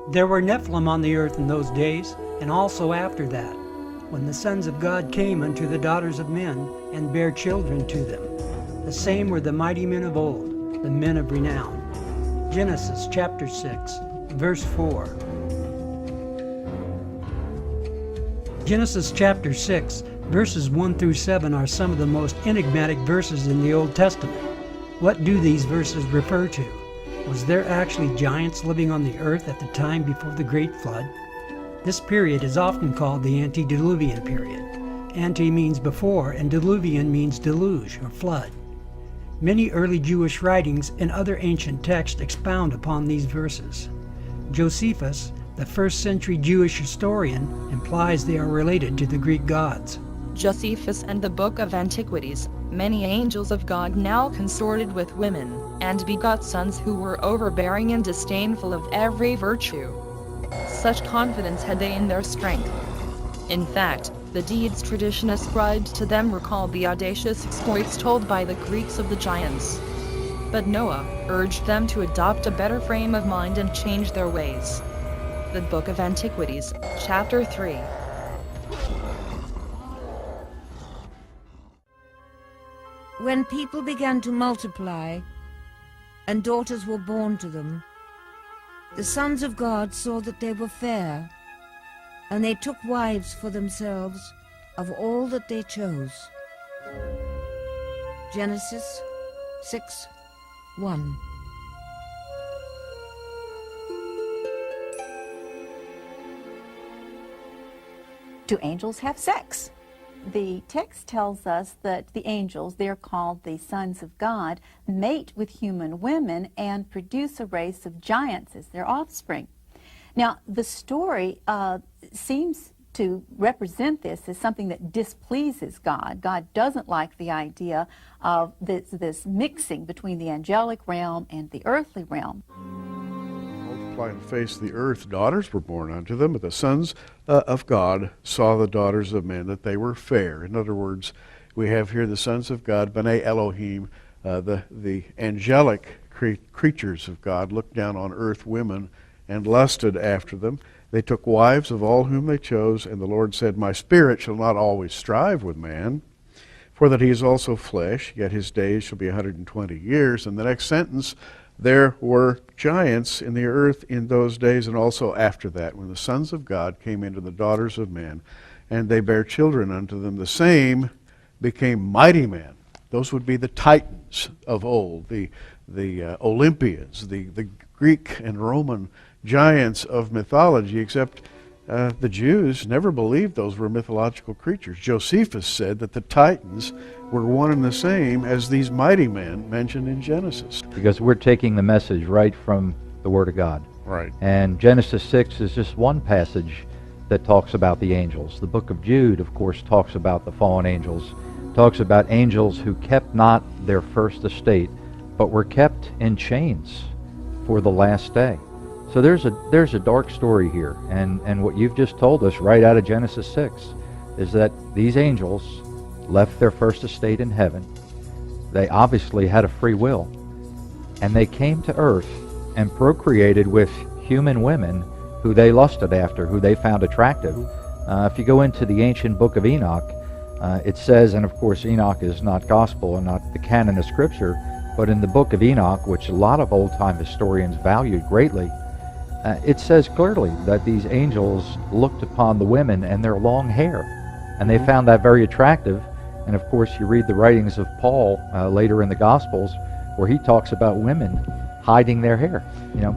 There were Nephilim on the earth in those days, and also after that, when the sons of God came unto the daughters of men, and bare children to them. The same were the mighty men of old, the men of renown. Genesis chapter 6, verse 4. Genesis chapter 6, verses 1 through 7 are some of the most enigmatic verses in the Old Testament. What do these verses refer to? Was there actually giants living on the earth at the time before the Great Flood? This period is often called the antediluvian period. Ante means before, and diluvian means deluge or flood. Many early Jewish writings and other ancient texts expound upon these verses. Josephus, the first century Jewish historian, implies they are related to the Greek gods. Josephus and the Book of Antiquities, many angels of God now consorted with women, and begot sons who were overbearing and disdainful of every virtue. Such confidence had they in their strength. In fact, the deeds tradition ascribed to them recalled the audacious exploits told by the Greeks of the giants. But Noah urged them to adopt a better frame of mind and change their ways. The Book of Antiquities, chapter 3. When people began to multiply, and daughters were born to them, the sons of God saw that they were fair, and they took wives for themselves of all that they chose. Genesis 6:1. Do angels have sex? The text tells us that the angels, they're called the sons of God, mate with human women and produce a race of giants as their offspring. Now, the story seems to represent this as something that displeases God. God doesn't like the idea of this mixing between the angelic realm and the earthly realm. Multiply and face the earth, daughters were born unto them, but the sons of God saw the daughters of men, that they were fair. In other words, we have here the sons of God, B'nai Elohim, the angelic creatures of God, looked down on earth women and lusted after them. They took wives of all whom they chose, and the Lord said, My spirit shall not always strive with man, for that he is also flesh, yet his days shall be 120 years. And the next sentence, there were giants in the earth in those days and also after that, when the sons of God came into the daughters of men, and they bare children unto them. The same became mighty men. Those would be the Titans of old, the Olympians, the Greek and Roman giants of mythology, except the Jews never believed those were mythological creatures. Josephus said that the Titans were one and the same as these mighty men mentioned in Genesis. Because we're taking the message right from the Word of God. Right. And Genesis 6 is just one passage that talks about the angels. The book of Jude, of course, talks about the fallen angels, talks about angels who kept not their first estate, but were kept in chains for the last day. So there's a dark story here, and what you've just told us right out of Genesis 6 is that these angels left their first estate in heaven. They obviously had a free will, and they came to earth and procreated with human women who they lusted after, who they found attractive. If you go into the ancient book of Enoch, it says, and of course Enoch is not gospel and not the canon of Scripture, but in the book of Enoch, which a lot of old-time historians valued greatly, it says clearly that these angels looked upon the women and their long hair, and they found that very attractive. And of course, you read the writings of Paul later in the Gospels, where he talks about women hiding their hair,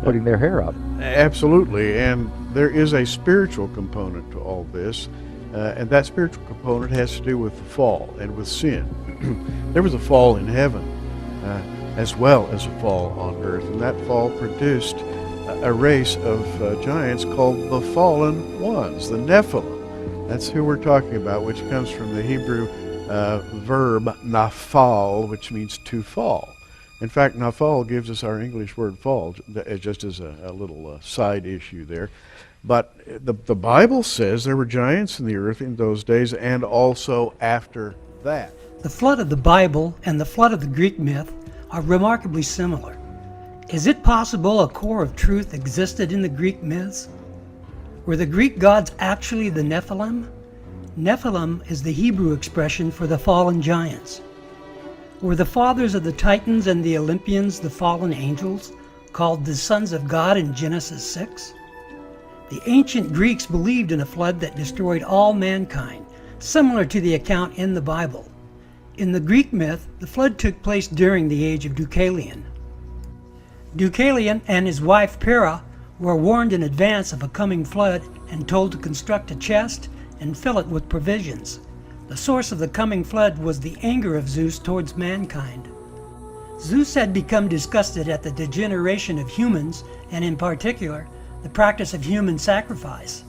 putting their hair up. Absolutely, and there is a spiritual component to all this, and that spiritual component has to do with the fall and with sin. There was a fall in heaven as well as a fall on earth, and that fall produced a race of giants called the fallen ones, the Nephilim. That's who we're talking about, which comes from the Hebrew verb nafal, which means to fall. In fact, nafal gives us our English word fall, just as a little side issue there. But the Bible says there were giants in the earth in those days and also after that. The flood of the Bible and the flood of the Greek myth are remarkably similar. Is it possible a core of truth existed in the Greek myths? Were the Greek gods actually the Nephilim? Nephilim is the Hebrew expression for the fallen giants. Were the fathers of the Titans and the Olympians the fallen angels, called the sons of God in Genesis 6? The ancient Greeks believed in a flood that destroyed all mankind, similar to the account in the Bible. In the Greek myth, the flood took place during the age of Deucalion. Deucalion and his wife Pyrrha were warned in advance of a coming flood and told to construct a chest and fill it with provisions. The source of the coming flood was the anger of Zeus towards mankind. Zeus had become disgusted at the degeneration of humans, and in particular, the practice of human sacrifice.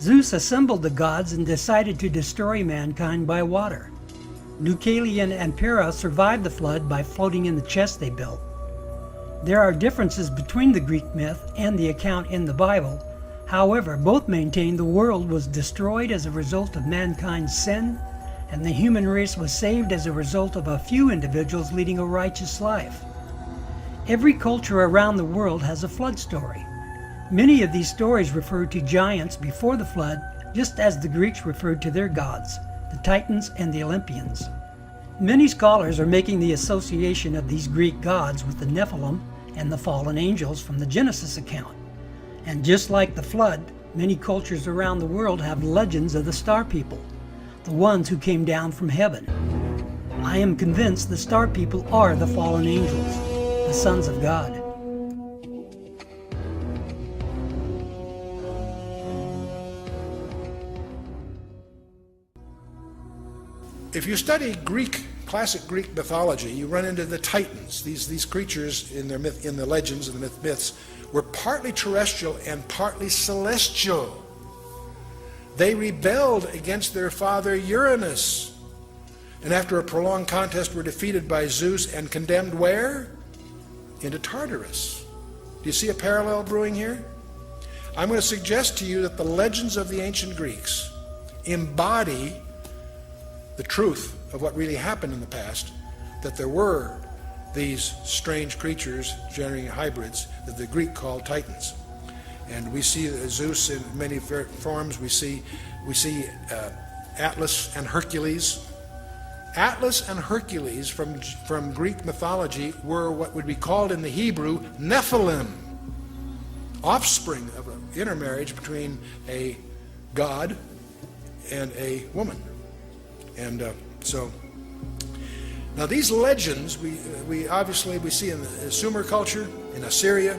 Zeus assembled the gods and decided to destroy mankind by water. Deucalion and Pyrrha survived the flood by floating in the chest they built. There are differences between the Greek myth and the account in the Bible. However, both maintain the world was destroyed as a result of mankind's sin, and the human race was saved as a result of a few individuals leading a righteous life. Every culture around the world has a flood story. Many of these stories refer to giants before the flood, just as the Greeks referred to their gods, the Titans and the Olympians. Many scholars are making the association of these Greek gods with the Nephilim and the fallen angels from the Genesis account. And just like the flood, many cultures around the world have legends of the star people, the ones who came down from heaven. I am convinced the star people are the fallen angels, the sons of God. If you study classic Greek mythology, you run into the Titans. These creatures in the legends and the myths were partly terrestrial and partly celestial. They rebelled against their father Uranus, and after a prolonged contest were defeated by Zeus and condemned where? Into Tartarus. Do you see a parallel brewing here? I'm going to suggest to you that the legends of the ancient Greeks embody the truth of what really happened in the past, that there were these strange creatures generating hybrids that the Greek called Titans. And we see Zeus in many forms. We see Atlas and Hercules. Atlas and Hercules from Greek mythology were what would be called in the Hebrew NEPHILIM, offspring of an intermarriage between a god and a woman. And so now these legends we obviously see in the Sumer culture, in Assyria,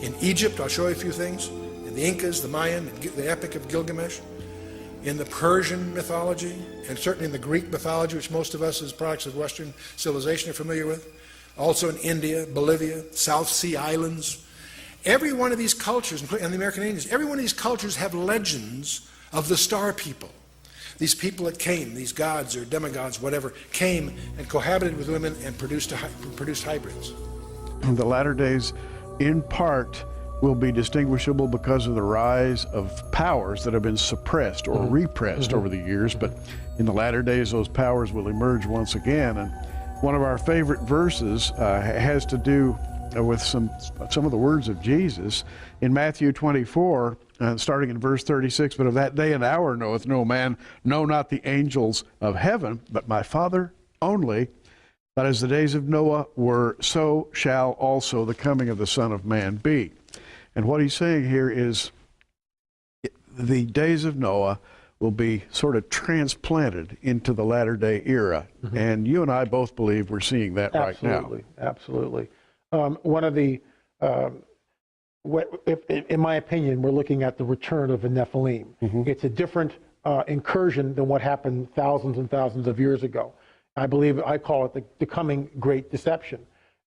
in Egypt. I'll show you a few things. In the Incas, the Mayan, the Epic of Gilgamesh, in the Persian mythology, and certainly in the Greek mythology, which most of us as products of Western civilization are familiar with. Also in India, Bolivia, South Sea Islands. Every one of these cultures, and the American Indians, every one of these cultures have legends of the star people. These people that came, these gods or demigods, whatever, came and cohabited with women and produced hybrids. The latter days, in part, will be distinguishable because of the rise of powers that have been suppressed or repressed over the years, but in the latter days those powers will emerge once again. And one of our favorite verses has to do with some of the words of Jesus in Matthew 24, starting in verse 36. But of that day and hour knoweth no man, no, not the angels of heaven, but my Father only. But as the days of Noah were, so shall also the coming of the Son of Man be. And what he's saying here is the days of Noah will be sort of transplanted into the latter day era. And you and I both believe we're seeing that right now. Absolutely. One of the, in my opinion, we're looking at the return of the Nephilim. It's a different incursion than what happened thousands and thousands of years ago. I call it the coming great deception.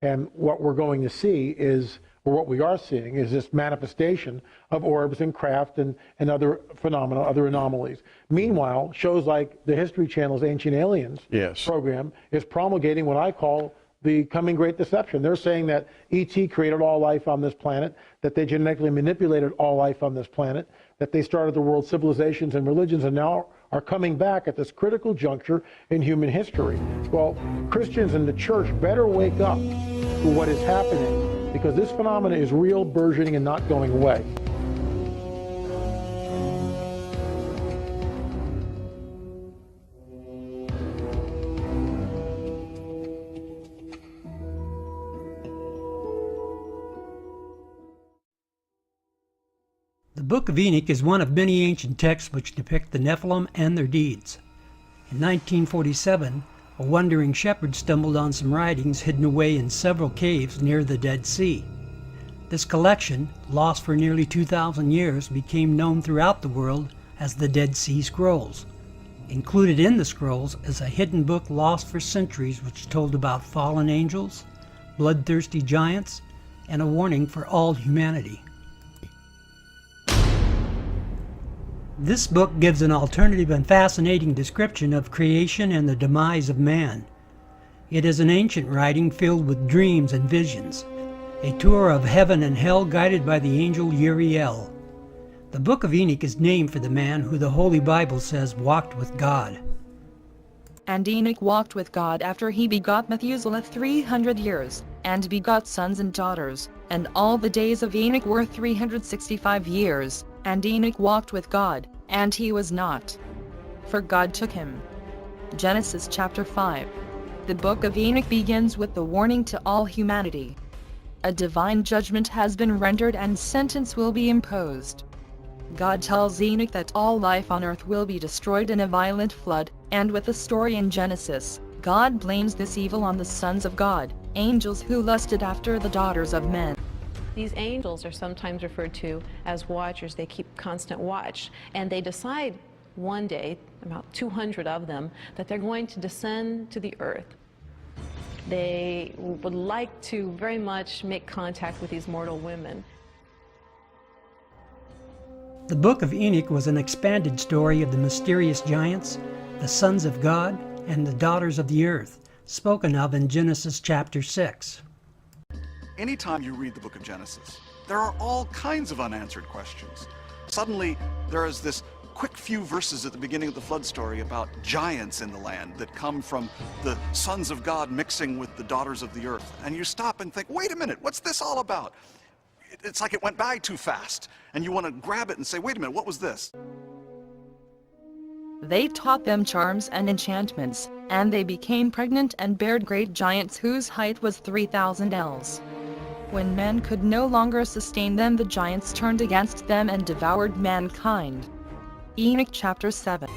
And what we're going to see is, or what we are seeing, is this manifestation of orbs and craft and other phenomena, other anomalies. Meanwhile, shows like the History Channel's Ancient Aliens program is promulgating what I call the coming great deception. They're saying that E.T. created all life on this planet, that they genetically manipulated all life on this planet, that they started the world's civilizations and religions, and now are coming back at this critical juncture in human history. Well, Christians in the church better wake up to what is happening, because this phenomenon is real, burgeoning, and not going away. The Book of Enoch is one of many ancient texts which depict the Nephilim and their deeds. In 1947, a wandering shepherd stumbled on some writings hidden away in several caves near the Dead Sea. This collection, lost for nearly 2,000 years, became known throughout the world as the Dead Sea Scrolls. Included in the scrolls is a hidden book lost for centuries which told about fallen angels, bloodthirsty giants, and a warning for all humanity. This book gives an alternative and fascinating description of creation and the demise of man. It is an ancient writing filled with dreams and visions, a tour of heaven and hell guided by the angel Uriel. The Book of Enoch is named for the man who the Holy Bible says walked with God. And Enoch walked with God after he begot Methuselah 300 years, and begot sons and daughters, and all the days of Enoch were 365 years. And Enoch walked with God, and he was not, for God took him. Genesis chapter 5. The Book of Enoch begins with the warning to all humanity. A divine judgment has been rendered and sentence will be imposed. God tells Enoch that all life on earth will be destroyed in a violent flood, and with the story in Genesis, God blames this evil on the sons of God, angels who lusted after the daughters of men. These angels are sometimes referred to as watchers. They keep constant watch, and they decide one day, about 200 of them, that they're going to descend to the earth. They would like to very much make contact with these mortal women. The Book of Enoch was an expanded story of the mysterious giants, the sons of God, and the daughters of the earth, spoken of in Genesis chapter 6. Anytime you read the book of Genesis, there are all kinds of unanswered questions. Suddenly, there is this quick few verses at the beginning of the flood story about giants in the land that come from the sons of God mixing with the daughters of the earth. And you stop and think, wait a minute, what's this all about? It's like it went by too fast. And you want to grab it and say, wait a minute, what was this? They taught them charms and enchantments, and they became pregnant and bare great giants whose height was 3,000 ells. When men could no longer sustain them, the giants turned against them and devoured mankind. Enoch chapter 7.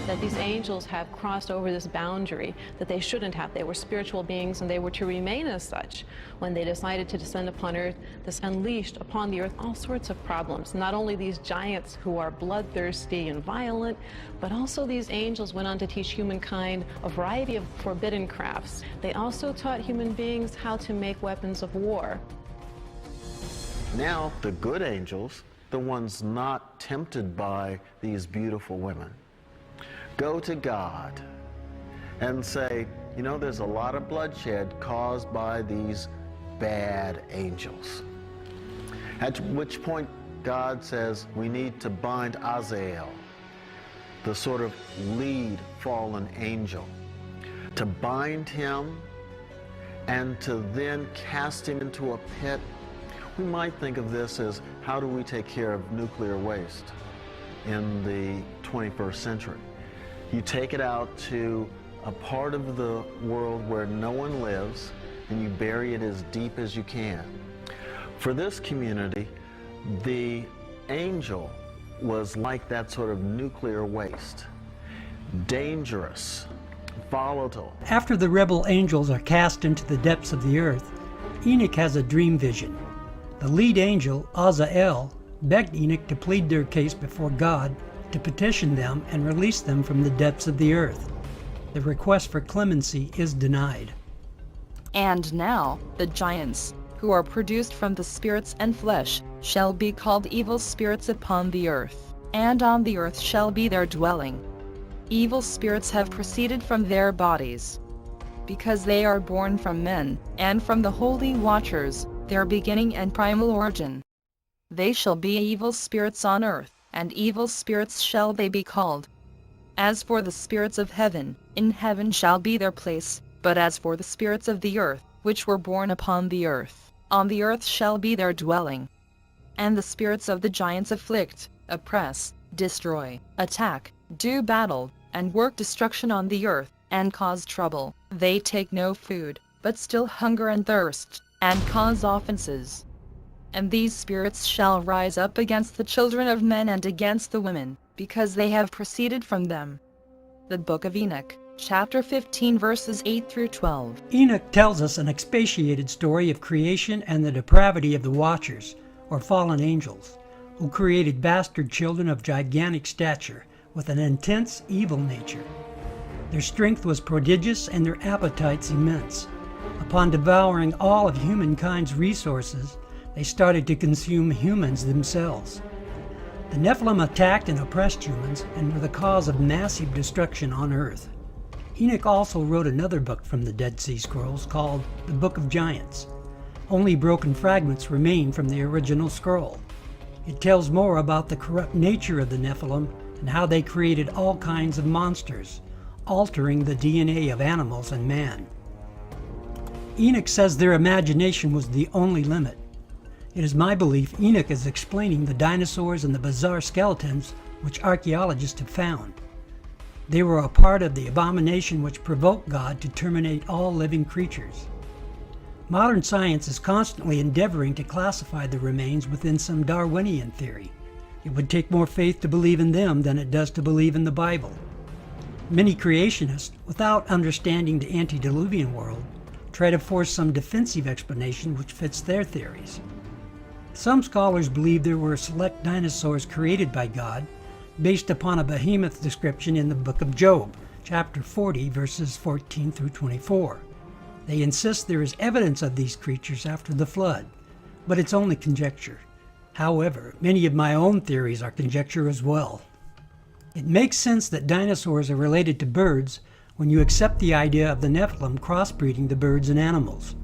That these angels have crossed over this boundary that they shouldn't have. They were spiritual beings and they were to remain as such. When they decided to descend upon earth, this unleashed upon the earth all sorts of problems. Not only these giants who are bloodthirsty and violent, but also these angels went on to teach humankind a variety of forbidden crafts. They also taught human beings how to make weapons of war. Now the good angels, the ones not tempted by these beautiful women, go to God and say, you know, there's a lot of bloodshed caused by these bad angels. At which point God says we need to bind Azazel, the sort of lead fallen angel, to bind him and to then cast him into a pit. We might think of this as, how do we take care of nuclear waste in the 21st century? You take it out to a part of the world where no one lives, and you bury it as deep as you can. For this community, the angel was like that sort of nuclear waste. Dangerous, volatile. After the rebel angels are cast into the depths of the earth, Enoch has a dream vision. The lead angel, Azazel, begged Enoch to plead their case before God, to petition them and release them from the depths of the earth. The request for clemency is denied. And now, the giants, who are produced from the spirits and flesh, shall be called evil spirits upon the earth, and on the earth shall be their dwelling. Evil spirits have proceeded from their bodies, because they are born from men, and from the holy watchers, their beginning and primal origin. They shall be evil spirits on earth, and evil spirits shall they be called. As for the spirits of heaven, in heaven shall be their place, but as for the spirits of the earth, which were born upon the earth. On the earth shall be their dwelling. And the spirits of the giants afflict, oppress, destroy, attack, do battle, and work destruction on the earth, and cause trouble. They take no food, but still hunger and thirst, and cause offenses. And these spirits shall rise up against the children of men and against the women, because they have proceeded from them. The Book of Enoch, chapter 15, verses 8 through 12. Enoch tells us an expatiated story of creation and the depravity of the Watchers, or fallen angels, who created bastard children of gigantic stature with an intense evil nature. Their strength was prodigious and their appetites immense. Upon devouring all of humankind's resources, they started to consume humans themselves. The Nephilim attacked and oppressed humans and were the cause of massive destruction on earth. Enoch also wrote another book from the Dead Sea Scrolls called the Book of Giants. Only broken fragments remain from the original scroll. It tells more about the corrupt nature of the Nephilim and how they created all kinds of monsters, altering the DNA of animals and man. Enoch says their imagination was the only limit. It is my belief Enoch is explaining the dinosaurs and the bizarre skeletons which archaeologists have found. They were a part of the abomination which provoked God to terminate all living creatures. Modern science is constantly endeavoring to classify the remains within some Darwinian theory. It would take more faith to believe in them than it does to believe in the Bible. Many creationists, without understanding the antediluvian world, try to force some defensive explanation which fits their theories. Some scholars believe there were select dinosaurs created by God based upon a behemoth description in the book of Job, chapter 40, verses 14 through 24. They insist there is evidence of these creatures after the flood, but it's only conjecture. However, many of my own theories are conjecture as well. It makes sense that dinosaurs are related to birds when you accept the idea of the Nephilim crossbreeding the birds and animals.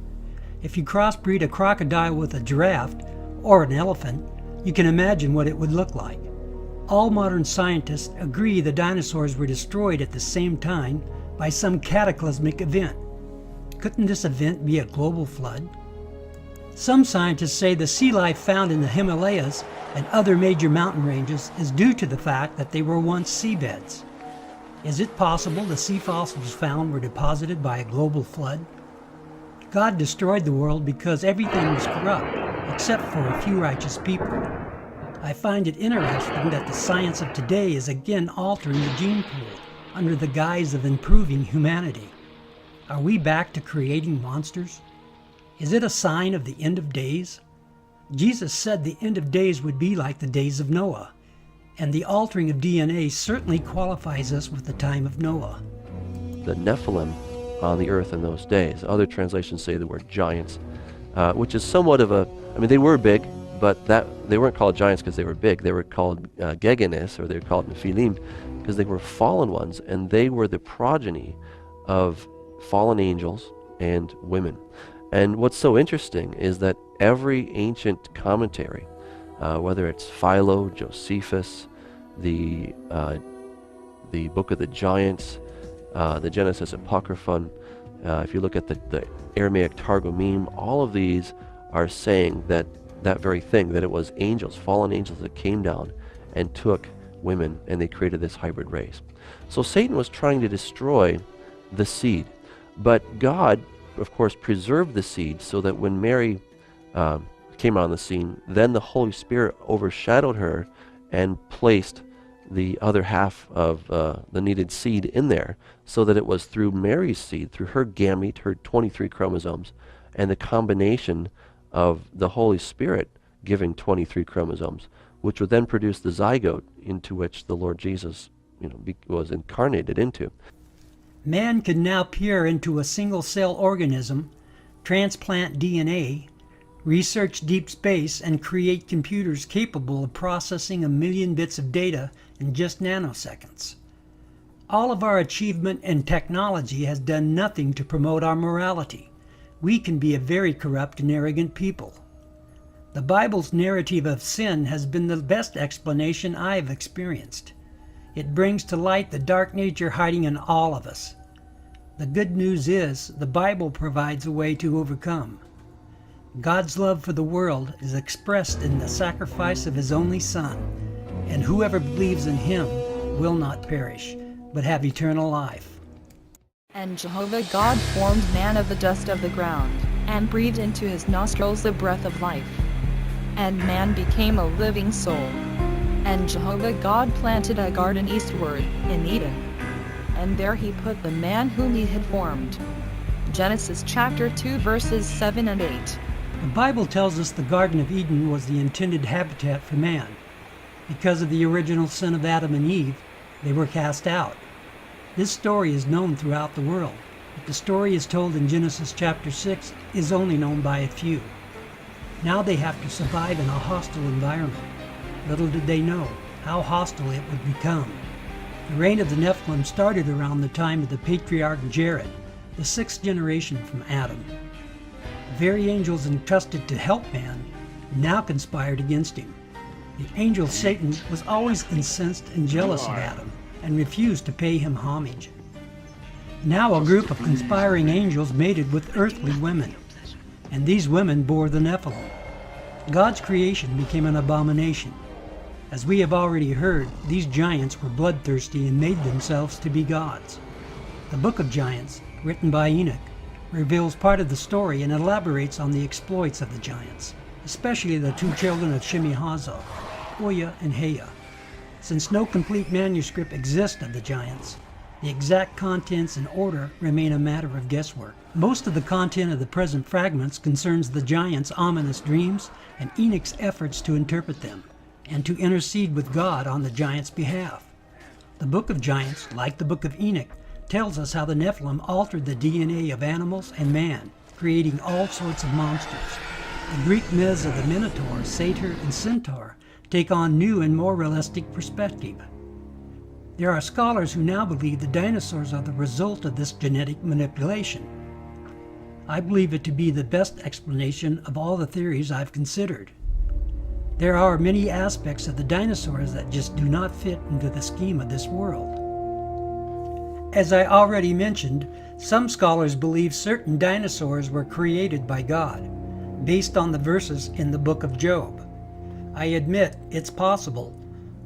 If you crossbreed a crocodile with a giraffe or an elephant, you can imagine what it would look like. All modern scientists agree the dinosaurs were destroyed at the same time by some cataclysmic event. Couldn't this event be a global flood? Some scientists say the sea life found in the Himalayas and other major mountain ranges is due to the fact that they were once seabeds. Is it possible the sea fossils found were deposited by a global flood? God destroyed the world because everything was corrupt, except for a few righteous people. I find it interesting that the science of today is again altering the gene pool under the guise of improving humanity. Are we back to creating monsters? Is it a sign of the end of days? Jesus said the end of days would be like the days of Noah, and the altering of DNA certainly qualifies us with the time of Noah. The Nephilim on the earth in those days. Other translations say the word giants, which is somewhat of a, I mean, they were big, but they weren't called giants because they were big. They were called Gegenes, or they were called NEPHILIM, because they were fallen ones, and they were the progeny of fallen angels and women. And what's so interesting is that every ancient commentary, whether it's Philo, Josephus, the Book of the Giants, the Genesis Apocryphon, if you look at the Aramaic Targumim, all of these are saying that very thing, that it was angels, fallen angels, that came down and took women, and they created this hybrid race. So Satan was trying to destroy the seed, but God, of course, preserved the seed so that when Mary came on the scene, then the Holy Spirit overshadowed her and placed the other half of the needed seed in there, so that it was through Mary's seed, through her gamete, her 23 chromosomes, and the combination of the Holy Spirit giving 23 chromosomes, which would then produce the zygote into which the Lord Jesus, was incarnated into. Man can now peer into a single-cell organism, transplant DNA, research deep space, and create computers capable of processing 1 million bits of data in just nanoseconds. All of our achievement and technology has done nothing to promote our morality. We can be a very corrupt and arrogant people. The Bible's narrative of sin has been the best explanation I have experienced. It brings to light the dark nature hiding in all of us. The good news is the Bible provides a way to overcome. God's love for the world is expressed in the sacrifice of his only Son, and whoever believes in him will not perish, but have eternal life. And Jehovah God formed man of the dust of the ground, and breathed into his nostrils the breath of life. And man became a living soul. And Jehovah God planted a garden eastward, in Eden. And there he put the man whom he had formed. Genesis chapter 2 verses 7 and 8. The Bible tells us the Garden of Eden was the intended habitat for man. Because of the original sin of Adam and Eve, they were cast out. This story is known throughout the world, but the story is told in Genesis chapter 6 is only known by a few. Now they have to survive in a hostile environment. Little did they know how hostile it would become. The reign of the Nephilim started around the time of the patriarch Jared, the sixth generation from Adam. The very angels entrusted to help man now conspired against him. The angel Satan was always incensed and jealous of Adam and refused to pay him homage. Now a group of conspiring angels mated with earthly women, and these women bore the Nephilim. God's creation became an abomination. As we have already heard, these giants were bloodthirsty and made themselves to be gods. The Book of Giants, written by Enoch, reveals part of the story and elaborates on the exploits of the giants, especially the two children of Shemi-Haza, Oya and Heya. Since no complete manuscript exists of the giants, the exact contents and order remain a matter of guesswork. Most of the content of the present fragments concerns the giants' ominous dreams and Enoch's efforts to interpret them, and to intercede with God on the giants' behalf. The Book of Giants, like the Book of Enoch, tells us how the Nephilim altered the DNA of animals and man, creating all sorts of monsters. The Greek myths of the Minotaur, Satyr, and Centaur take on new and more realistic perspective. There are scholars who now believe the dinosaurs are the result of this genetic manipulation. I believe it to be the best explanation of all the theories I've considered. There are many aspects of the dinosaurs that just do not fit into the scheme of this world. As I already mentioned, some scholars believe certain dinosaurs were created by God, based on the verses in the book of Job. I admit it's possible,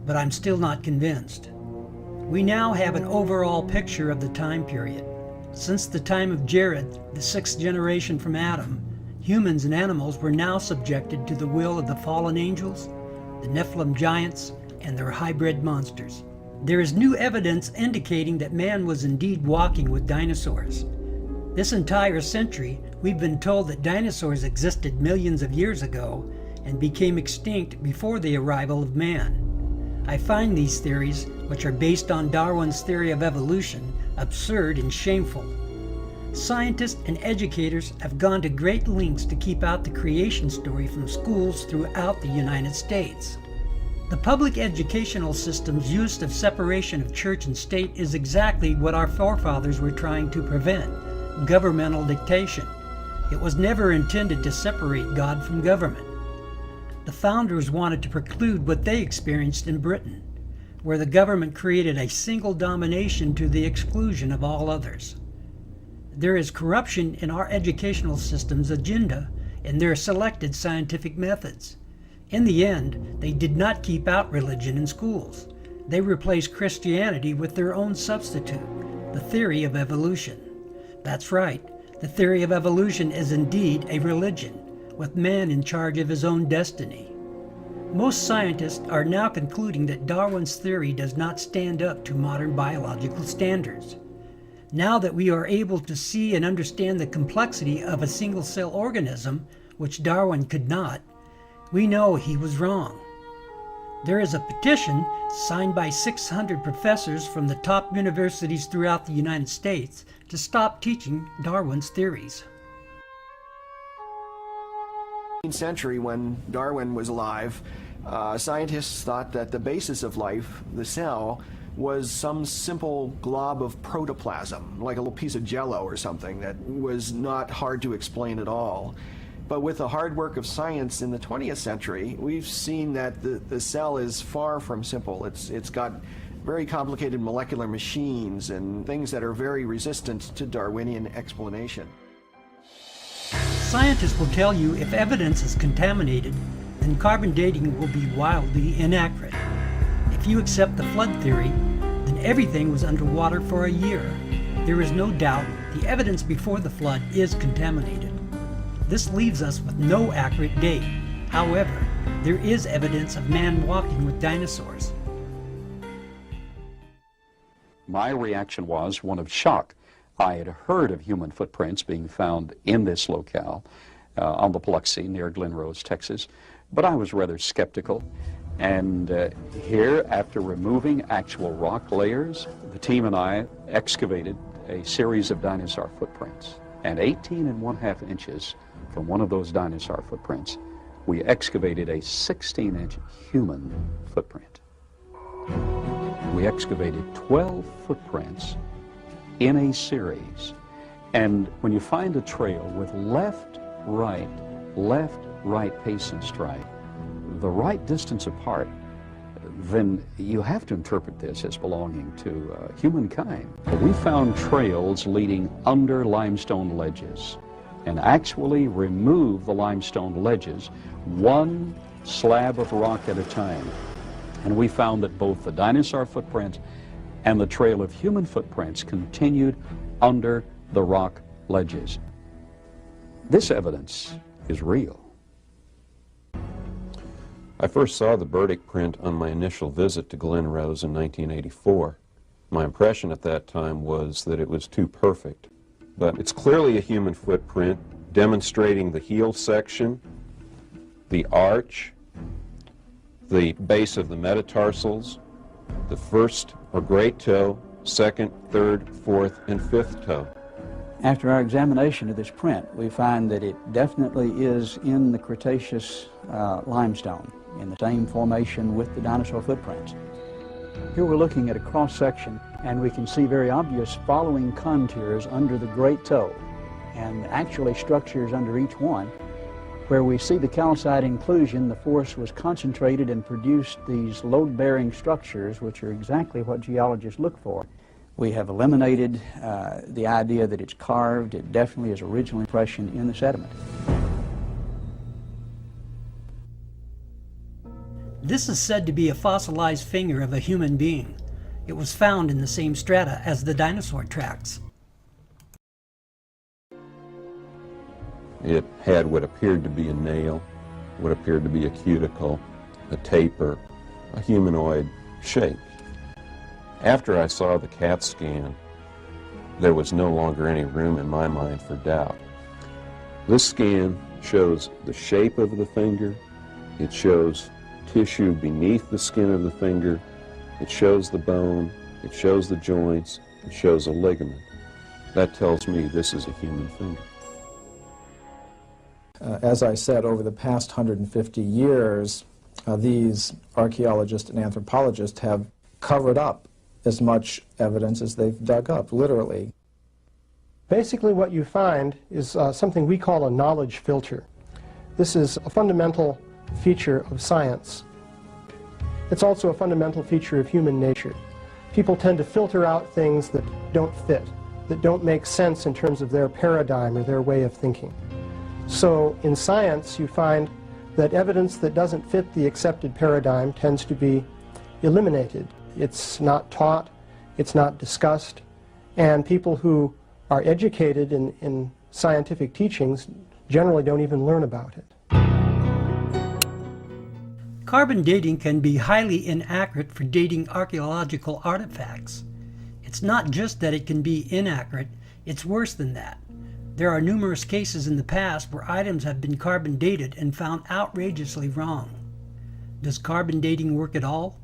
but I'm still not convinced. We now have an overall picture of the time period. Since the time of Jared, the sixth generation from Adam, humans and animals were now subjected to the will of the fallen angels, the Nephilim giants, and their hybrid monsters. There is new evidence indicating that man was indeed walking with dinosaurs. This entire century, we've been told that dinosaurs existed millions of years ago and became extinct before the arrival of man. I find these theories, which are based on Darwin's theory of evolution, absurd and shameful. Scientists and educators have gone to great lengths to keep out the creation story from schools throughout the United States. The public educational system's use of separation of church and state is exactly what our forefathers were trying to prevent: governmental dictation. It was never intended to separate God from government. The founders wanted to preclude what they experienced in Britain, where the government created a single domination to the exclusion of all others. There is corruption in our educational system's agenda and their selected scientific methods. In the end, they did not keep out religion in schools. They replaced Christianity with their own substitute, the theory of evolution. That's right, the theory of evolution is indeed a religion, with man in charge of his own destiny. Most scientists are now concluding that Darwin's theory does not stand up to modern biological standards. Now that we are able to see and understand the complexity of a single-cell organism, which Darwin could not, we know he was wrong. There is a petition signed by 600 professors from the top universities throughout the United States to stop teaching Darwin's theories. In the 19th century, when Darwin was alive, scientists thought that the basis of life, the cell, was some simple glob of protoplasm, like a little piece of jello or something that was not hard to explain at all. But with the hard work of science in the 20th century, we've seen that the cell is far from simple. It's got very complicated molecular machines and things that are very resistant to Darwinian explanation. Scientists will tell you if evidence is contaminated, then carbon dating will be wildly inaccurate. If you accept the flood theory, then everything was underwater for a year. There is no doubt the evidence before the flood is contaminated. This leaves us with no accurate date. However, there is evidence of man walking with dinosaurs. My reaction was one of shock. I had heard of human footprints being found in this locale on the Biloxi near Glen Rose, Texas, but I was rather skeptical. And here, after removing actual rock layers, the team and I excavated a series of dinosaur footprints. And 18½ inches from one of those dinosaur footprints, we excavated a 16-inch human footprint. We excavated 12 footprints in a series. And when you find a trail with left, right pace and strike, the right distance apart, then you have to interpret this as belonging to humankind. We found trails leading under limestone ledges and actually removed the limestone ledges one slab of rock at a time. And we found that both the dinosaur footprints and the trail of human footprints continued under the rock ledges. This evidence is real. I first saw the Burdick print on my initial visit to Glen Rose in 1984. My impression at that time was that it was too perfect. But it's clearly a human footprint, demonstrating the heel section, the arch, the base of the metatarsals, the first or great toe, second, third, fourth, and fifth toe. After our examination of this print, we find that it definitely is in the Cretaceous limestone, in the same formation with the dinosaur footprints. Here we're looking at a cross-section, and we can see very obvious following contours under the great toe, and actually structures under each one. Where we see the calcite inclusion, the force was concentrated and produced these load-bearing structures, which are exactly what geologists look for. We have eliminated the idea that it's carved. It definitely is original impression in the sediment. This is said to be a fossilized finger of a human being. It was found in the same strata as the dinosaur tracks. It had what appeared to be a nail, what appeared to be a cuticle, a taper, a humanoid shape. After I saw the CAT scan, there was no longer any room in my mind for doubt. This scan shows the shape of the finger, it shows tissue beneath the skin of the finger, it shows the bone, it shows the joints, it shows a ligament. That tells me this is a human finger. As I said, over the past 150 years, these archaeologists and anthropologists have covered up as much evidence as they've dug up, literally. Basically what you find is something we call a knowledge filter. This is a fundamental feature of science. It's also a fundamental feature of human nature. People tend to filter out things that don't fit, that don't make sense in terms of their paradigm or their way of thinking. So in science you find that evidence that doesn't fit the accepted paradigm tends to be eliminated. It's not taught, it's not discussed, and people who are educated in scientific teachings generally don't even learn about it. Carbon dating can be highly inaccurate for dating archaeological artifacts. It's not just that it can be inaccurate, it's worse than that. There are numerous cases in the past where items have been carbon dated and found outrageously wrong. Does carbon dating work at all?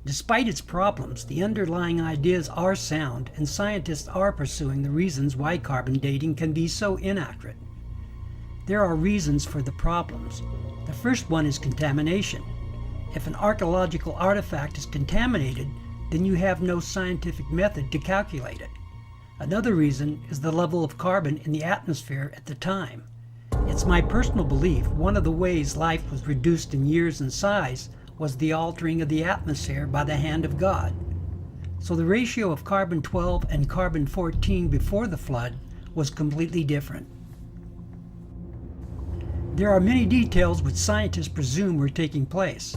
Despite its problems, the underlying ideas are sound, and scientists are pursuing the reasons why carbon dating can be so inaccurate. There are reasons for the problems. The first one is contamination. If an archaeological artifact is contaminated, then you have no scientific method to calculate it. Another reason is the level of carbon in the atmosphere at the time. It's my personal belief one of the ways life was reduced in years and size was the altering of the atmosphere by the hand of God. so the ratio of carbon-12 and carbon-14 before the flood was completely different. There are many details which scientists presume were taking place.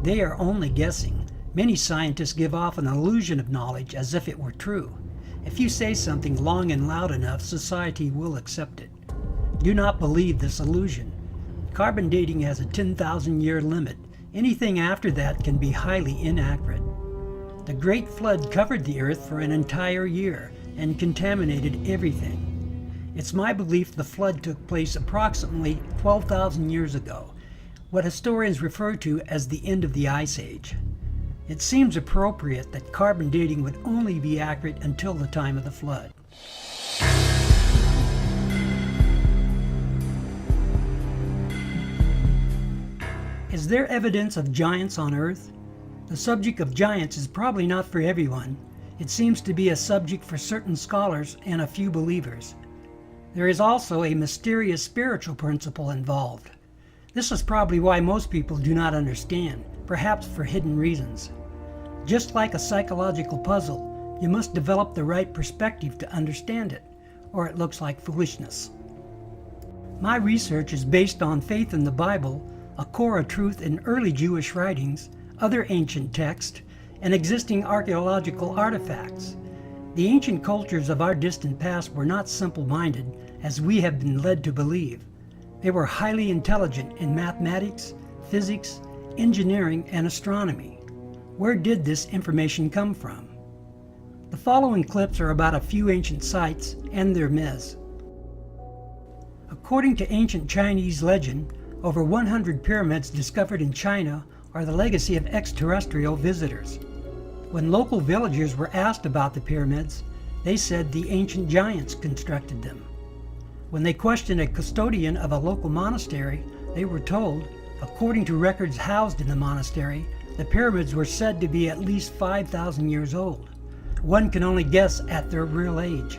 They are only guessing. Many scientists give off an illusion of knowledge as if it were true. If you say something long and loud enough, society will accept it. Do not believe this illusion. Carbon dating has a 10,000-year limit. Anything after that can be highly inaccurate. The Great Flood covered the earth for an entire year and contaminated everything. It's my belief the flood took place approximately 12,000 years ago, what historians refer to as the end of the Ice Age. It seems appropriate that carbon dating would only be accurate until the time of the flood. Is there evidence of giants on Earth? The subject of giants is probably not for everyone. It seems to be a subject for certain scholars and a few believers. There is also a mysterious spiritual principle involved. This is probably why most people do not understand, perhaps for hidden reasons. Just like a psychological puzzle, you must develop the right perspective to understand it, or it looks like foolishness. My research is based on faith in the Bible, a core of truth in early Jewish writings, other ancient texts, and existing archaeological artifacts. The ancient cultures of our distant past were not simple-minded, as we have been led to believe. They were highly intelligent in mathematics, physics, engineering, and astronomy. Where did this information come from? The following clips are about a few ancient sites and their myths. According to ancient Chinese legend, over 100 pyramids discovered in China are the legacy of extraterrestrial visitors. When local villagers were asked about the pyramids, they said the ancient giants constructed them. When they questioned a custodian of a local monastery, they were told, according to records housed in the monastery, the pyramids were said to be at least 5,000 years old. One can only guess at their real age.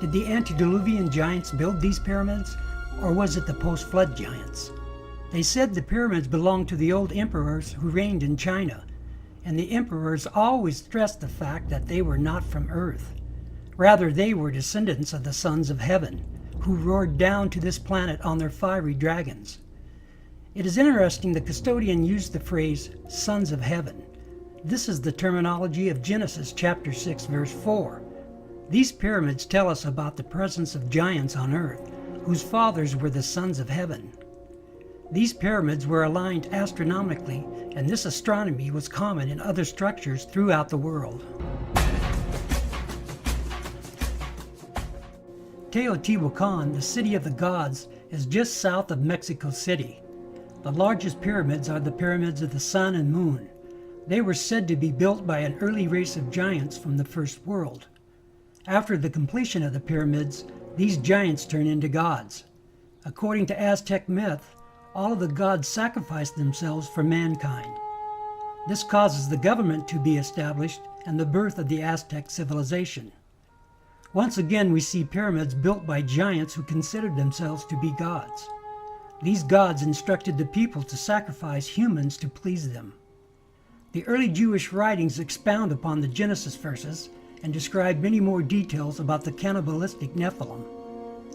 Did the antediluvian giants build these pyramids, or was it the post-flood giants? They said the pyramids belonged to the old emperors who reigned in China, and the emperors always stressed the fact that they were not from Earth. Rather, they were descendants of the sons of heaven, who roared down to this planet on their fiery dragons. It is interesting the custodian used the phrase, sons of heaven. This is the terminology of Genesis chapter 6, verse 4. These pyramids tell us about the presence of giants on Earth, whose fathers were the sons of heaven. These pyramids were aligned astronomically, and this astronomy was common in other structures throughout the world. Teotihuacan, the city of the gods, is just south of Mexico City. The largest pyramids are the pyramids of the sun and moon. They were said to be built by an early race of giants from the first world. After the completion of the pyramids, these giants turn into gods. According to Aztec myth, all of the gods sacrificed themselves for mankind. This causes the government to be established and the birth of the Aztec civilization. Once again, we see pyramids built by giants who considered themselves to be gods. These gods instructed the people to sacrifice humans to please them. The early Jewish writings expound upon the Genesis verses and describe many more details about the cannibalistic Nephilim,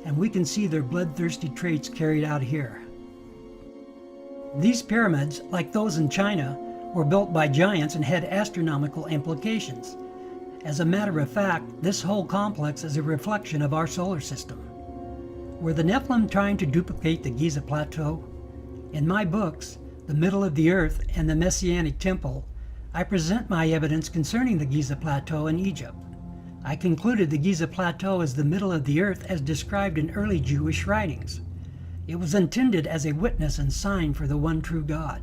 and we can see their bloodthirsty traits carried out here. These pyramids, like those in China, were built by giants and had astronomical implications. As a matter of fact, this whole complex is a reflection of our solar system. Were the Nephilim trying to duplicate the Giza Plateau? In my books, The Middle of the Earth and the Messianic Temple, I present my evidence concerning the Giza Plateau in Egypt. I concluded the Giza Plateau is the middle of the earth as described in early Jewish writings. It was intended as a witness and sign for the one true God.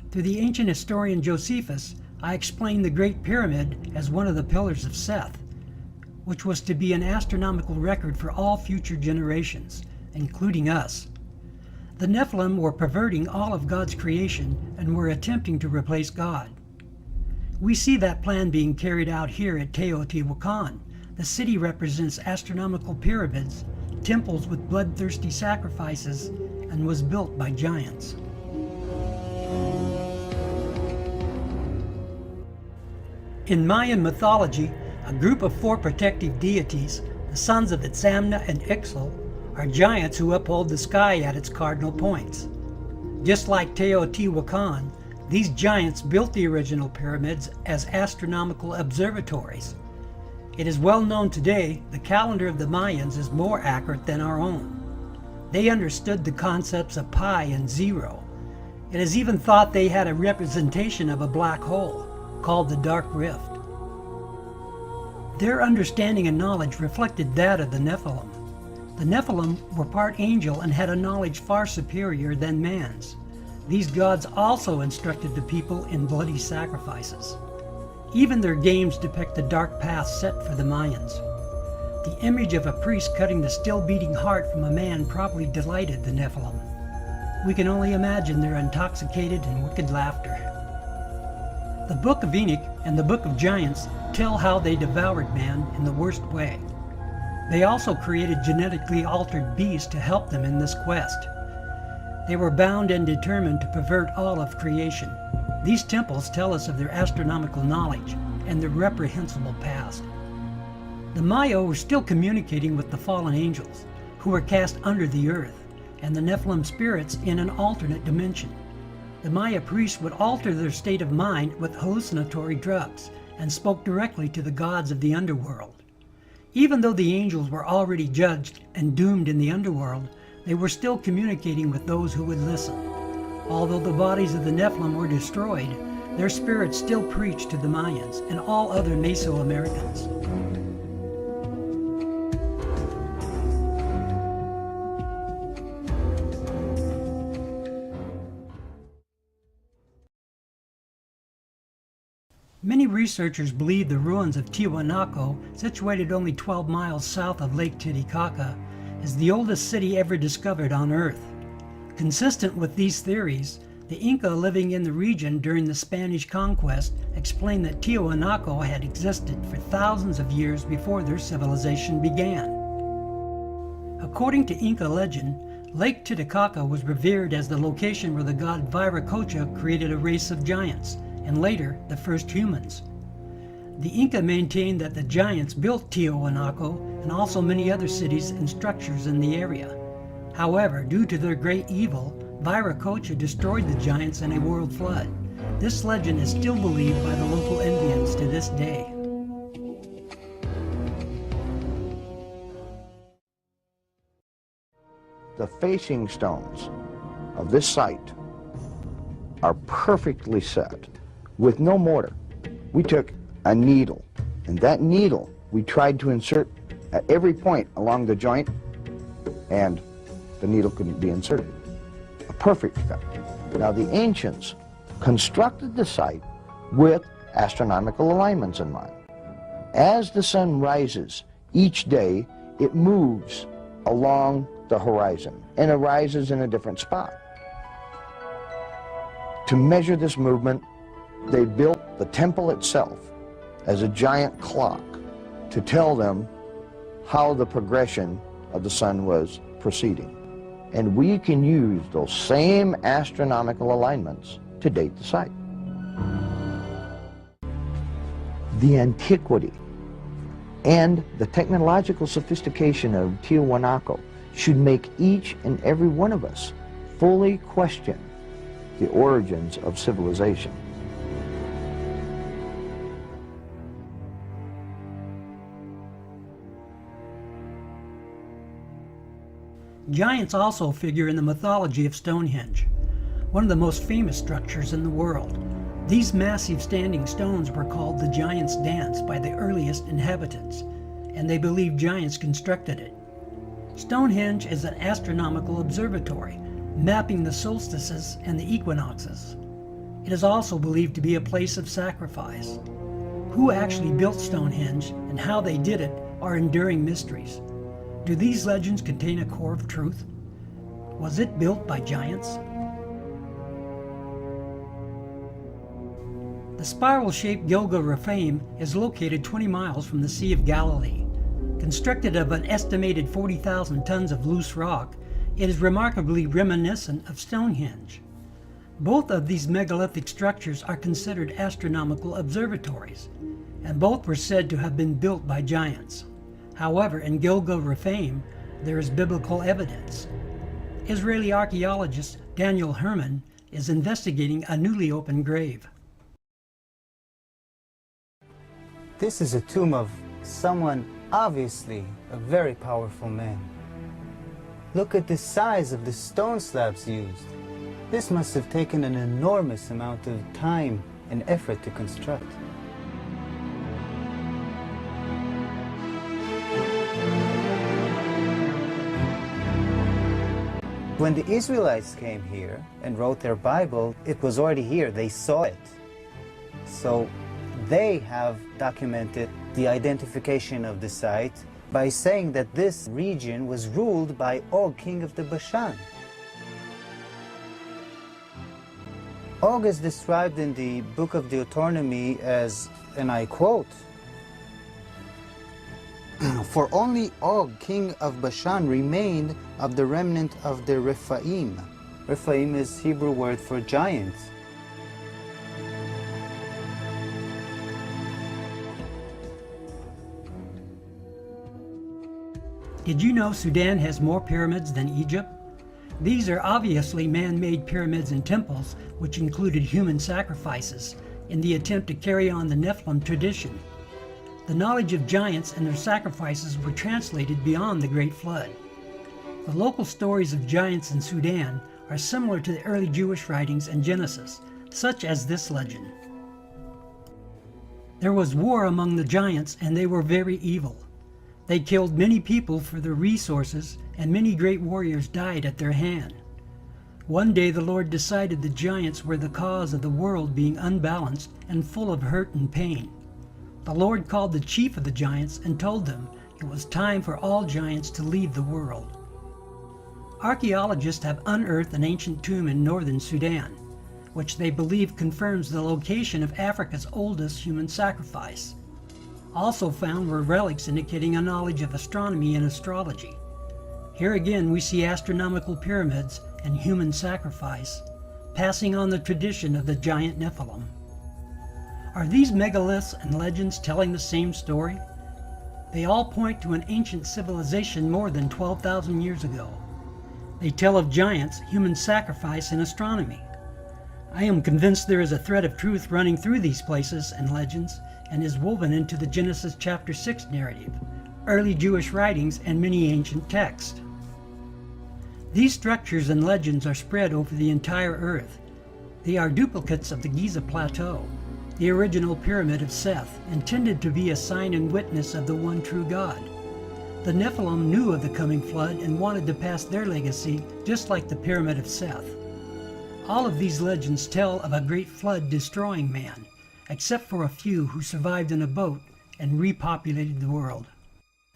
Through the ancient historian Josephus, I explained the Great Pyramid as one of the pillars of Seth, which was to be an astronomical record for all future generations, including us. The Nephilim were perverting all of God's creation and were attempting to replace God. We see that plan being carried out here at Teotihuacan. The city represents astronomical pyramids, temples with bloodthirsty sacrifices, and was built by giants. In Mayan mythology, a group of 4 protective deities, the sons of Itzamna and Ixtli, are giants who uphold the sky at its cardinal points. Just like Teotihuacan, these giants built the original pyramids as astronomical observatories. It is well known today the calendar of the Mayans is more accurate than our own. They understood the concepts of pi and zero. It is even thought they had a representation of a black hole, called the Dark Rift. Their understanding and knowledge reflected that of the Nephilim. The Nephilim were part angel and had a knowledge far superior than man's. These gods also instructed the people in bloody sacrifices. Even their games depict the dark path set for the Mayans. The image of a priest cutting the still beating heart from a man probably delighted the Nephilim. We can only imagine their intoxicated and wicked laughter. The Book of Enoch and the Book of Giants tell how they devoured man in the worst way. They also created genetically altered beasts to help them in this quest. They were bound and determined to pervert all of creation. These temples tell us of their astronomical knowledge and their reprehensible past. The Maya were still communicating with the fallen angels, who were cast under the earth, and the Nephilim spirits in an alternate dimension. The Maya priests would alter their state of mind with hallucinatory drugs and spoke directly to the gods of the underworld. Even though the angels were already judged and doomed in the underworld, they were still communicating with those who would listen. Although the bodies of the Nephilim were destroyed, their spirits still preached to the Mayans and all other Mesoamericans. Many researchers believe the ruins of Tiwanaku, situated only 12 miles south of Lake Titicaca, is the oldest city ever discovered on Earth. Consistent with these theories, the Inca living in the region during the Spanish conquest explained that Tiwanaku had existed for thousands of years before their civilization began. According to Inca legend, Lake Titicaca was revered as the location where the god Viracocha created a race of giants, and later the first humans. The Inca maintained that the giants built Tiwanaku and also many other cities and structures in the area. However, due to their great evil, Viracocha destroyed the giants in a world flood. This legend is still believed by the local Indians to this day. The facing stones of this site are perfectly set with no mortar. We took a needle, and that needle we tried to insert at every point along the joint, and the needle couldn't be inserted. A perfect fit. Now the ancients constructed the site with astronomical alignments in mind. As the sun rises each day, it moves along the horizon and arises in a different spot. To measure this movement, they built the temple itself as a giant clock to tell them how the progression of the sun was proceeding. And we can use those same astronomical alignments to date the site. The antiquity and the technological sophistication of Tiwanaku should make each and every one of us fully question the origins of civilization. Giants also figure in the mythology of Stonehenge, one of the most famous structures in the world. These massive standing stones were called the Giants' Dance by the earliest inhabitants, and they believe giants constructed it. Stonehenge is an astronomical observatory, mapping the solstices and the equinoxes. It is also believed to be a place of sacrifice. Who actually built Stonehenge and how they did it are enduring mysteries. Do these legends contain a core of truth? Was it built by giants? The spiral-shaped Gilgal Rephaim is located 20 miles from the Sea of Galilee. Constructed of an estimated 40,000 tons of loose rock, it is remarkably reminiscent of Stonehenge. Both of these megalithic structures are considered astronomical observatories, and both were said to have been built by giants. However, in Gilgal-Rephaim, there is biblical evidence. Israeli archaeologist Daniel Herman is investigating a newly opened grave. This is a tomb of someone obviously a very powerful man. Look at the size of the stone slabs used. This must have taken an enormous amount of time and effort to construct. When the Israelites came here and wrote their Bible, it was already here. They saw it. So they have documented the identification of the site by saying that this region was ruled by Og, king of the Bashan. Og is described in the book of Deuteronomy as, and I quote, "For only Og, king of Bashan, remained of the remnant of the Rephaim." Rephaim is Hebrew word for giants. Did you know Sudan has more pyramids than Egypt? These are obviously man-made pyramids and temples which included human sacrifices in the attempt to carry on the Nephilim tradition. The knowledge of giants and their sacrifices were translated beyond the Great Flood. The local stories of giants in Sudan are similar to the early Jewish writings in Genesis, such as this legend. There was war among the giants, and they were very evil. They killed many people for their resources, and many great warriors died at their hand. One day the Lord decided the giants were the cause of the world being unbalanced and full of hurt and pain. The Lord called the chief of the giants and told them it was time for all giants to leave the world. Archaeologists have unearthed an ancient tomb in northern Sudan, which they believe confirms the location of Africa's oldest human sacrifice. Also found were relics indicating a knowledge of astronomy and astrology. Here again we see astronomical pyramids and human sacrifice, passing on the tradition of the giant Nephilim. Are these megaliths and legends telling the same story? They all point to an ancient civilization more than 12,000 years ago. They tell of giants, human sacrifice, and astronomy. I am convinced there is a thread of truth running through these places and legends and is woven into the Genesis chapter 6 narrative, early Jewish writings, and many ancient texts. These structures and legends are spread over the entire earth. They are duplicates of the Giza Plateau, the original pyramid of Seth, intended to be a sign and witness of the one true God. The Nephilim knew of the coming flood and wanted to pass their legacy just like the pyramid of Seth. All of these legends tell of a great flood destroying man, except for a few who survived in a boat and repopulated the world.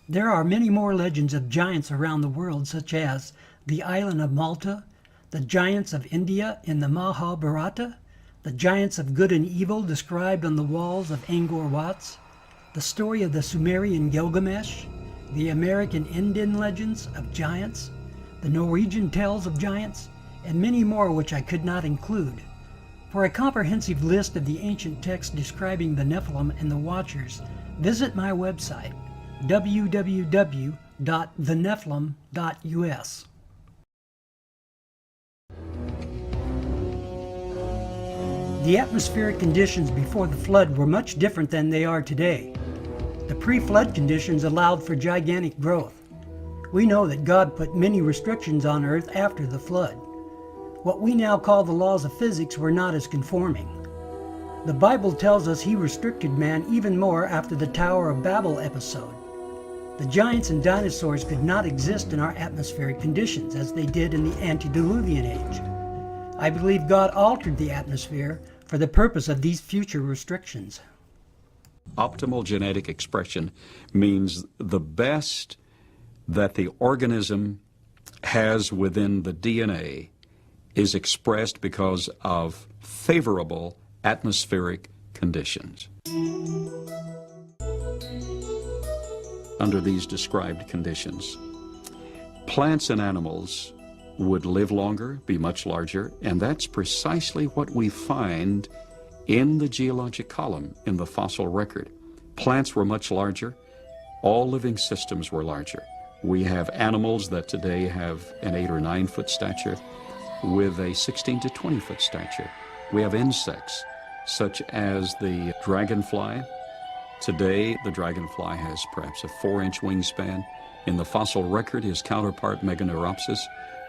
There are many more legends of giants around the world, such as the island of Malta, the giants of India in the Mahabharata, the giants of good and evil described on the walls of Angkor Wat, the story of the Sumerian Gilgamesh, the American Indian legends of giants, the Norwegian tales of giants, and many more which I could not include. For a comprehensive list of the ancient texts describing the Nephilim and the Watchers, visit my website, www.thenephilim.us. The atmospheric conditions before the flood were much different than they are today. The pre-flood conditions allowed for gigantic growth. We know that God put many restrictions on Earth after the flood. What we now call the laws of physics were not as conforming. The Bible tells us He restricted man even more after the Tower of Babel episode. The giants and dinosaurs could not exist in our atmospheric conditions as they did in the antediluvian age. I believe God altered the atmosphere for the purpose of these future restrictions. Optimal genetic expression means the best that the organism has within the DNA is expressed because of favorable atmospheric conditions. Under these described conditions, plants and animals would live longer, be much larger, and that's precisely what we find in the geologic column in the fossil record. Plants were much larger. All living systems were larger. We have animals that today have an 8 or 9 foot stature with a 16 to 20 foot stature. We have insects such as the dragonfly. Today, the dragonfly has perhaps a 4-inch wingspan. In the fossil record, his counterpart, Meganeuropsis,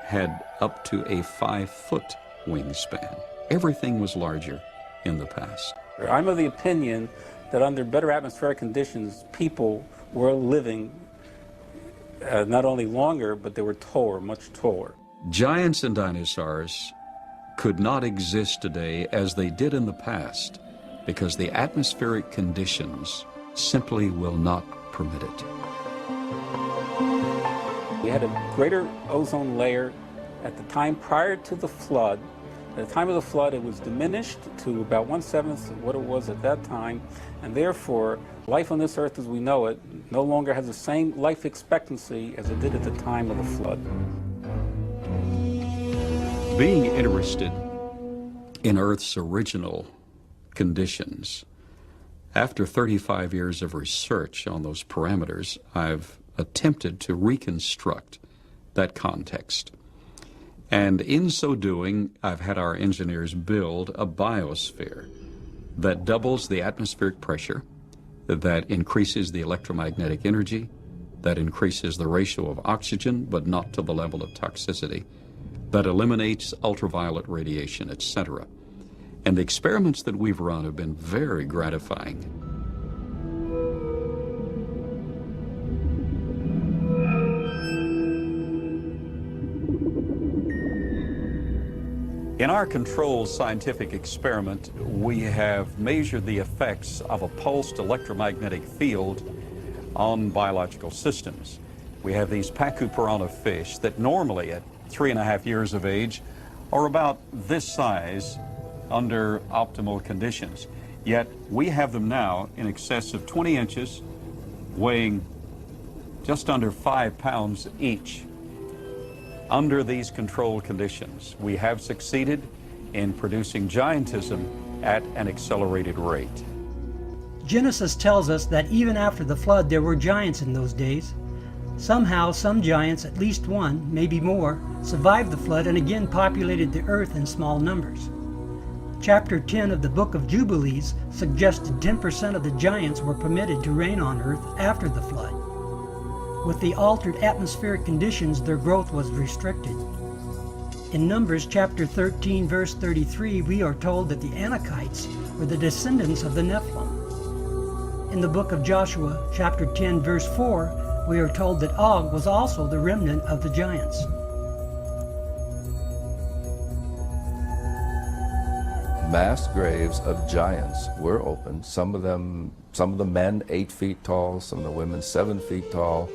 had up to a 5-foot wingspan. Everything was larger in the past. I'm of the opinion that under better atmospheric conditions, people were living not only longer, but they were taller, much taller. Giants and dinosaurs could not exist today as they did in the past because the atmospheric conditions simply will not permit it. We had a greater ozone layer at the time prior to the flood. At the time of the flood, it was diminished to about 1/7 of what it was at that time, and therefore, life on this earth as we know it no longer has the same life expectancy as it did at the time of the flood. Being interested in Earth's original conditions, after 35 years of research on those parameters, I've attempted to reconstruct that context. And in so doing, I've had our engineers build a biosphere that doubles the atmospheric pressure, that increases the electromagnetic energy, that increases the ratio of oxygen, but not to the level of toxicity, that eliminates ultraviolet radiation, etc. And the experiments that we've run have been very gratifying. In our controlled scientific experiment, we have measured the effects of a pulsed electromagnetic field on biological systems. We have these pacu piranha fish that normally at 3.5 years of age are about this size under optimal conditions. Yet we have them now in excess of 20 inches, weighing just under 5 pounds each. Under these controlled conditions, we have succeeded in producing giantism at an accelerated rate. Genesis tells us that even after the flood there were giants in those days. Somehow some giants, at least one, maybe more, survived the flood and again populated the earth in small numbers. Chapter 10 of the Book of Jubilees suggested 10% of the giants were permitted to reign on earth after the flood. With the altered atmospheric conditions, their growth was restricted. In Numbers chapter 13, verse 33, we are told that the Anakites were the descendants of the Nephilim. In the book of Joshua, chapter 10, verse 4, we are told that Og was also the remnant of the giants. Mass graves of giants were opened. Some of the men 8 feet tall, some of the women 7 feet tall,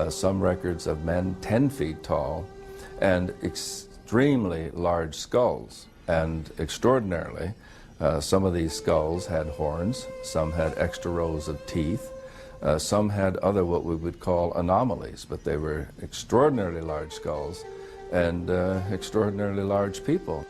some records of men 10 feet tall, and extremely large skulls. And extraordinarily, some of these skulls had horns, some had extra rows of teeth, some had other what we would call anomalies, but they were extraordinarily large skulls and extraordinarily large people.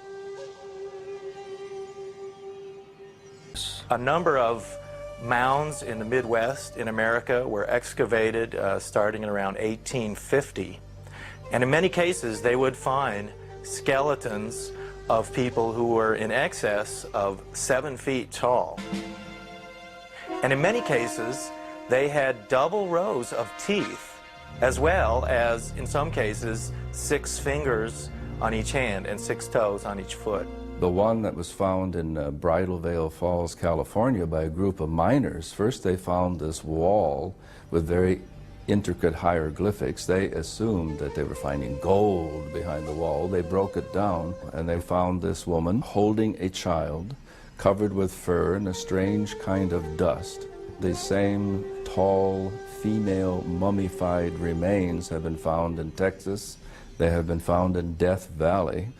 A number of mounds in the Midwest in America were excavated starting in around 1850. And in many cases, they would find skeletons of people who were in excess of 7 feet tall. And in many cases, they had double rows of teeth, as well as, in some cases, 6 fingers on each hand and 6 toes on each foot. The one that was found in Bridal Veil Falls, California by a group of miners, first they found this wall with very intricate hieroglyphics. They assumed that they were finding gold behind the wall. They broke it down and they found this woman holding a child covered with fur and a strange kind of dust. The same tall female mummified remains have been found in Texas. They have been found in Death Valley.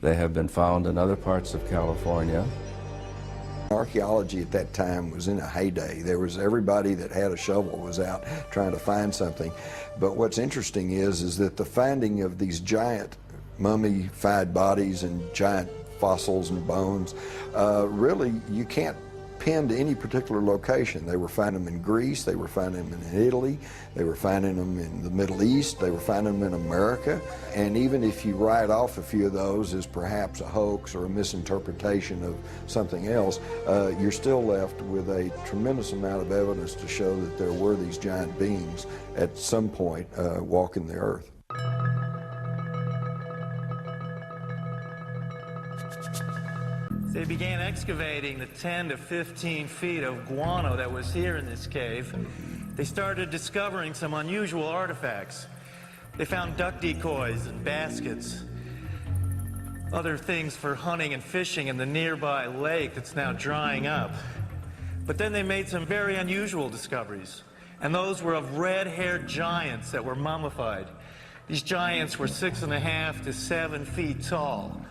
They have been found in other parts of California. Archaeology at that time was in a heyday. There was everybody that had a shovel was out trying to find something. But what's interesting is that the finding of these giant mummified bodies and giant fossils and bones. Really, you can't pin to any particular location. They were finding them in Greece, they were finding them in Italy, they were finding them in the Middle East, they were finding them in America. And even if you write off a few of those as perhaps a hoax or a misinterpretation of something else, you're still left with a tremendous amount of evidence to show that there were these giant beings at some point walking the earth. They began excavating the 10 to 15 feet of guano that was here in this cave. They started discovering some unusual artifacts. They found duck decoys and baskets, other things for hunting and fishing in the nearby lake that's now drying up. But then they made some very unusual discoveries, and those were of red-haired giants that were mummified. These giants were 6.5 to 7 feet tall.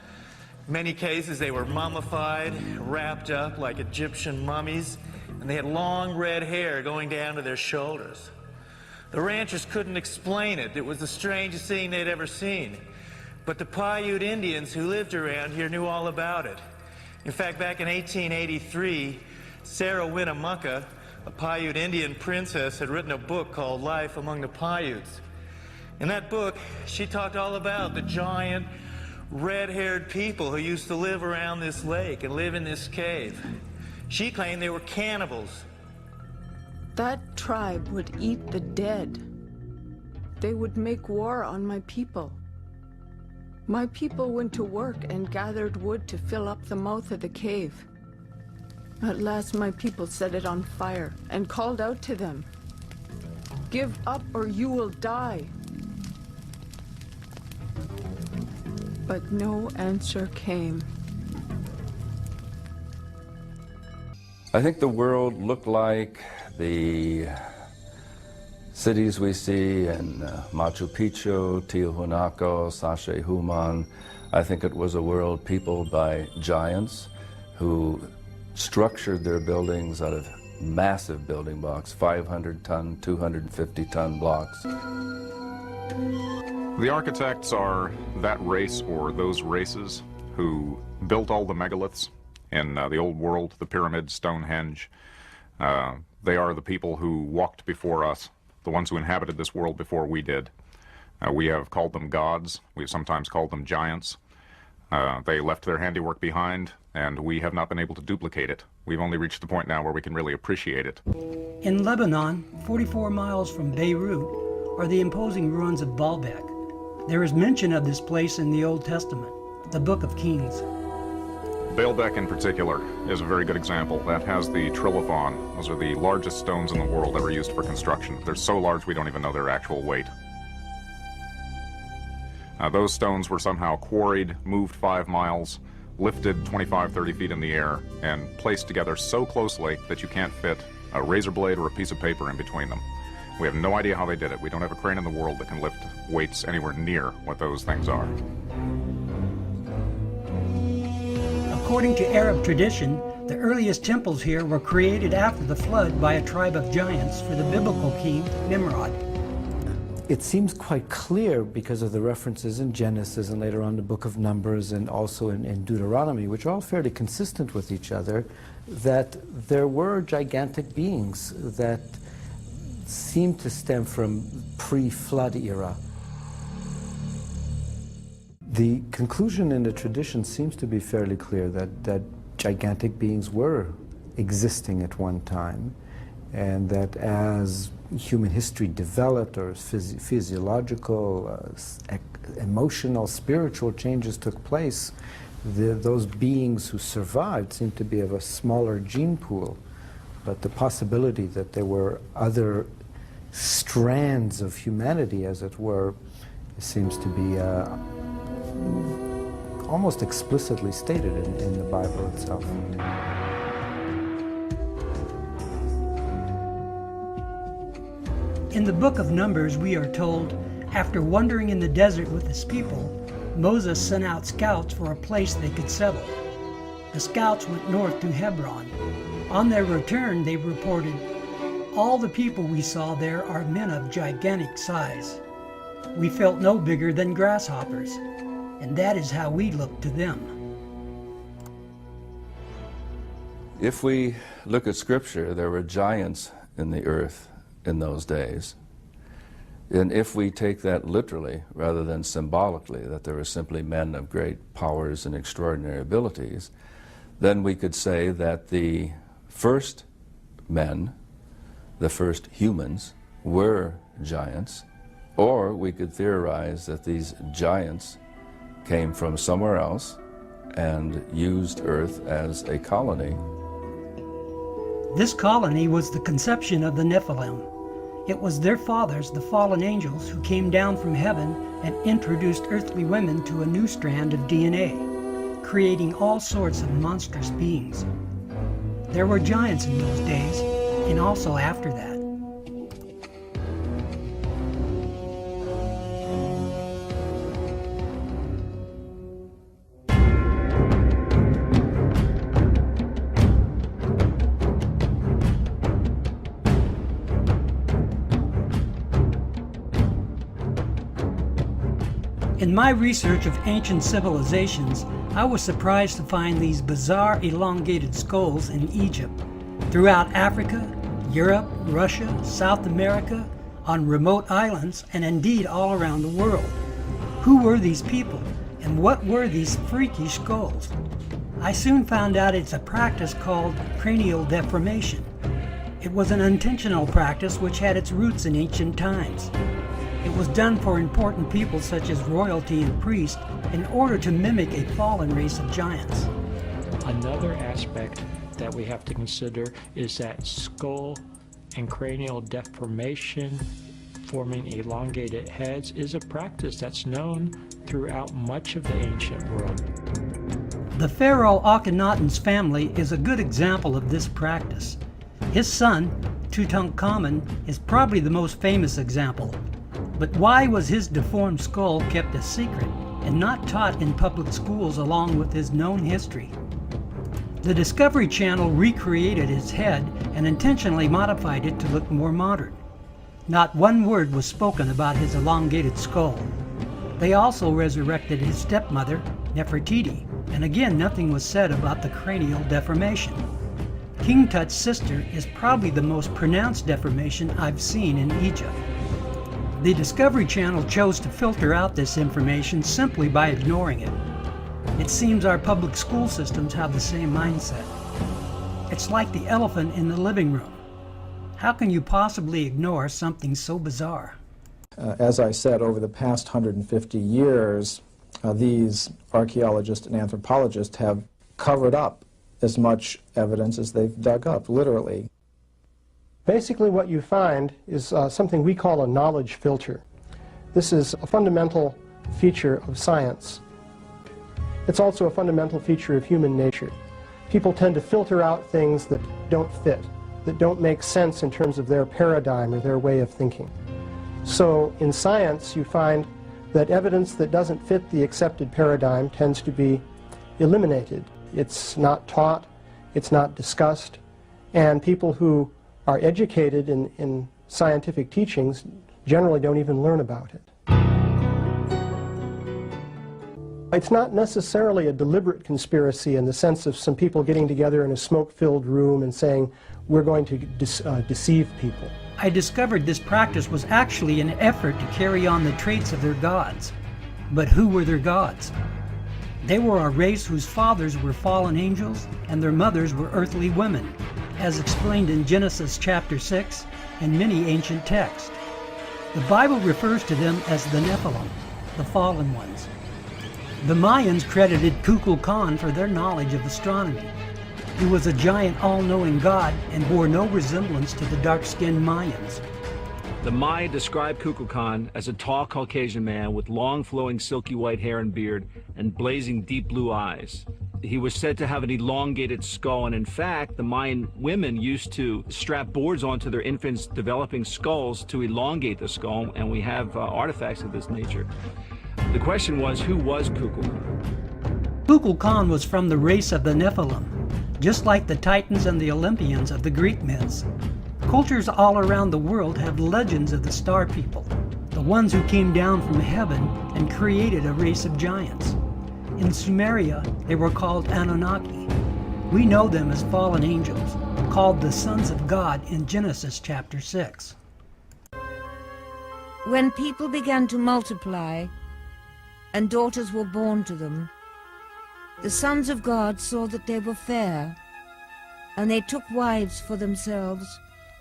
In many cases, they were mummified, wrapped up like Egyptian mummies, and they had long red hair going down to their shoulders. The ranchers couldn't explain it. It was the strangest thing they'd ever seen. But the Paiute Indians who lived around here knew all about it. In fact, back in 1883, Sarah Winnemucca, a Paiute Indian princess, had written a book called Life Among the Paiutes. In that book, she talked all about the giant, red-haired people who used to live around this lake and live in this cave. She claimed they were cannibals. That tribe would eat the dead. They would make war on my people. My people went to work and gathered wood to fill up the mouth of the cave. At last my people set it on fire and called out to them, "Give up or you will die." But no answer came. I think the world looked like the cities we see in Machu Picchu, Tiahuanaco, Sacsayhuaman. I think it was a world peopled by giants who structured their buildings out of massive building blocks, 500-ton, 250-ton blocks. The architects are that race or those races who built all the megaliths in the old world, the pyramids, Stonehenge. They are the people who walked before us, the ones who inhabited this world before we did. We have called them gods. We've sometimes called them giants. They left their handiwork behind, and we have not been able to duplicate it. We've only reached the point now where we can really appreciate it. In Lebanon, 44 miles from Beirut, are the imposing ruins of Baalbek. There is mention of this place in the Old Testament, the Book of Kings. Baalbek in particular is a very good example. That has the trilithon. Those are the largest stones in the world ever used for construction. They're so large we don't even know their actual weight. Those stones were somehow quarried, moved 5 miles, lifted 25, 30 feet in the air, and placed together so closely that you can't fit a razor blade or a piece of paper in between them. We have no idea how they did it. We don't have a crane in the world that can lift weights anywhere near what those things are. According to Arab tradition, the earliest temples here were created after the flood by a tribe of giants for the biblical king Nimrod. It seems quite clear because of the references in Genesis and later on the book of Numbers and also in Deuteronomy, which are all fairly consistent with each other, that there were gigantic beings that seem to stem from pre-flood era. The conclusion in the tradition seems to be fairly clear that gigantic beings were existing at one time, and that as human history developed, or physiological, emotional, spiritual changes took place, those beings who survived seemed to be of a smaller gene pool. But the possibility that there were other strands of humanity, as it were, seems to be almost explicitly stated in the Bible itself. In the book of Numbers, we are told, after wandering in the desert with his people, Moses sent out scouts for a place they could settle. The scouts went north to Hebron. On their return, they reported, "All the people we saw there are men of gigantic size. We felt no bigger than grasshoppers. and that is how we look to them. If we look at Scripture, there were giants in the earth in those days. And if we take that literally rather than symbolically, that there were simply men of great powers and extraordinary abilities, then we could say that the first men, the first humans, were giants, or we could theorize that these giants came from somewhere else and used Earth as a colony. This colony was the conception of the Nephilim. It was their fathers, the fallen angels, who came down from heaven and introduced earthly women to a new strand of DNA, creating all sorts of monstrous beings. There were giants in those days, and also after that. In my research of ancient civilizations, I was surprised to find these bizarre elongated skulls in Egypt, throughout Africa, Europe, Russia, South America, on remote islands, and indeed all around the world. Who were these people, and what were these freakish skulls? I soon found out it's a practice called cranial deformation. It was an intentional practice which had its roots in ancient times. It was done for important people such as royalty and priests in order to mimic a fallen race of giants. Another aspect that we have to consider is that skull and cranial deformation, forming elongated heads, is a practice that's known throughout much of the ancient world. The pharaoh Akhenaten's family is a good example of this practice. His son, Tutankhamun, is probably the most famous example. But why was his deformed skull kept a secret and not taught in public schools along with his known history? The Discovery Channel recreated his head and intentionally modified it to look more modern. Not one word was spoken about his elongated skull. They also resurrected his stepmother, Nefertiti, and again nothing was said about the cranial deformation. King Tut's sister is probably the most pronounced deformation I've seen in Egypt. The Discovery Channel chose to filter out this information simply by ignoring it. It seems our public school systems have the same mindset. It's like the elephant in the living room. How can you possibly ignore something so bizarre? As I said, over the past 150 years, these archaeologists and anthropologists have covered up as much evidence as they've dug up, literally. Basically what you find is something we call a knowledge filter. This is a fundamental feature of science. It's also a fundamental feature of human nature. People tend to filter out things that don't fit, that don't make sense in terms of their paradigm or their way of thinking. So in science you find that evidence that doesn't fit the accepted paradigm tends to be eliminated. It's not taught, it's not discussed, and people who are educated in scientific teachings generally don't even learn about it. It's not necessarily a deliberate conspiracy in the sense of some people getting together in a smoke-filled room and saying, we're going to deceive people. I discovered this practice was actually an effort to carry on the traits of their gods. But who were their gods? They were a race whose fathers were fallen angels and their mothers were earthly women, as explained in Genesis chapter 6 and many ancient texts. The Bible refers to them as the Nephilim, the fallen ones. The Mayans credited Kukulkan for their knowledge of astronomy. He was a giant all-knowing god and bore no resemblance to the dark-skinned Mayans. The Maya described Kukulkan as a tall Caucasian man with long flowing silky white hair and beard and blazing deep blue eyes. He was said to have an elongated skull, and in fact, the Mayan women used to strap boards onto their infants' developing skulls to elongate the skull, and we have artifacts of this nature. The question was, who was Kukulkan? Kukulkan was from the race of the Nephilim, just like the Titans and the Olympians of the Greek myths. Cultures all around the world have legends of the star people, the ones who came down from heaven and created a race of giants. In Sumeria, they were called Anunnaki. We know them as fallen angels, called the sons of God in Genesis chapter 6. When people began to multiply, and daughters were born to them, the sons of God saw that they were fair, and they took wives for themselves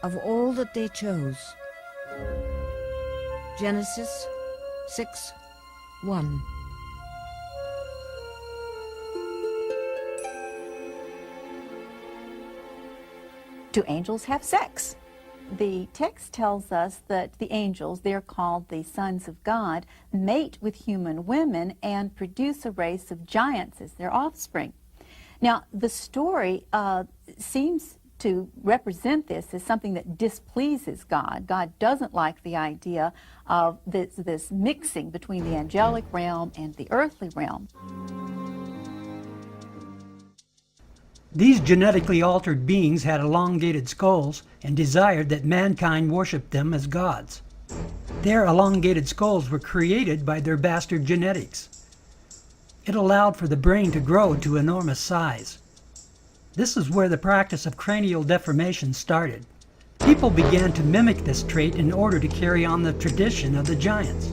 of all that they chose. Genesis 6:1. Do angels have sex? The text tells us that the angels, they're called the sons of God, mate with human women and produce a race of giants as their offspring. Now, the story seems to represent this as something that displeases God. God doesn't like the idea of this mixing between the angelic realm and the earthly realm. These genetically altered beings had elongated skulls and desired that mankind worship them as gods. Their elongated skulls were created by their bastard genetics. It allowed for the brain to grow to enormous size. This is where the practice of cranial deformation started. People began to mimic this trait in order to carry on the tradition of the giants.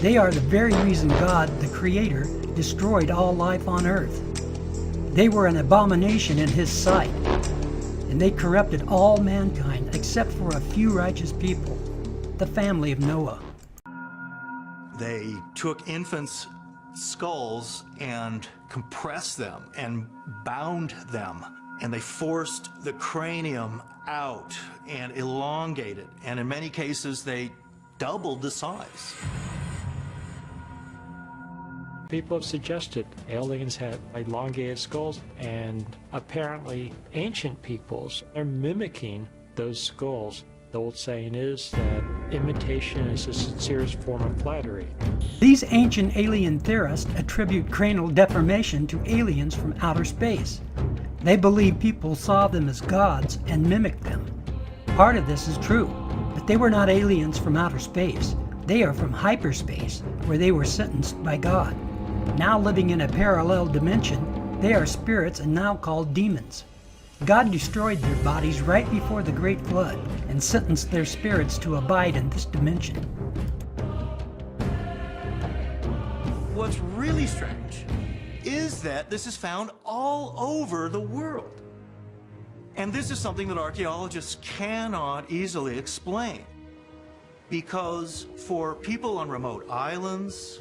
They are the very reason God, the Creator, destroyed all life on earth. They were an abomination in His sight, and they corrupted all mankind except for a few righteous people, the family of Noah. They took infants' skulls and compressed them and bound them, and they forced the cranium out and elongated, and in many cases they doubled the size. People have suggested aliens had elongated skulls, and apparently ancient peoples are mimicking those skulls. The old saying is that imitation is the sincerest form of flattery. These ancient alien theorists attribute cranial deformation to aliens from outer space. They believe people saw them as gods and mimicked them. Part of this is true, but they were not aliens from outer space. They are from hyperspace, where they were sentenced by God. Now living in a parallel dimension, they are spirits and now called demons. God destroyed their bodies right before the Great Flood and sentenced their spirits to abide in this dimension. What's really strange is that this is found all over the world. And this is something that archaeologists cannot easily explain. Because for people on remote islands,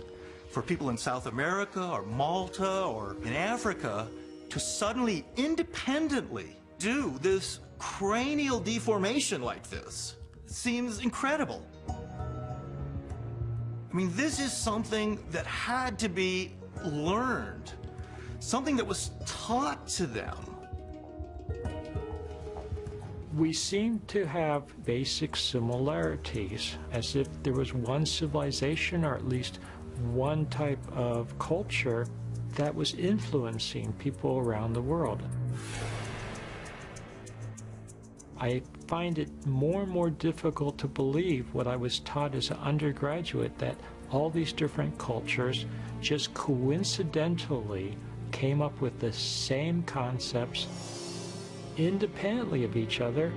for people in South America or Malta or in Africa to suddenly independently do this cranial deformation like this seems incredible. I mean, this is something that had to be learned, something that was taught to them. We seem to have basic similarities, as if there was one civilization or at least one type of culture that was influencing people around the world. I find it more and more difficult to believe what I was taught as an undergraduate, that all these different cultures just coincidentally came up with the same concepts independently of each other.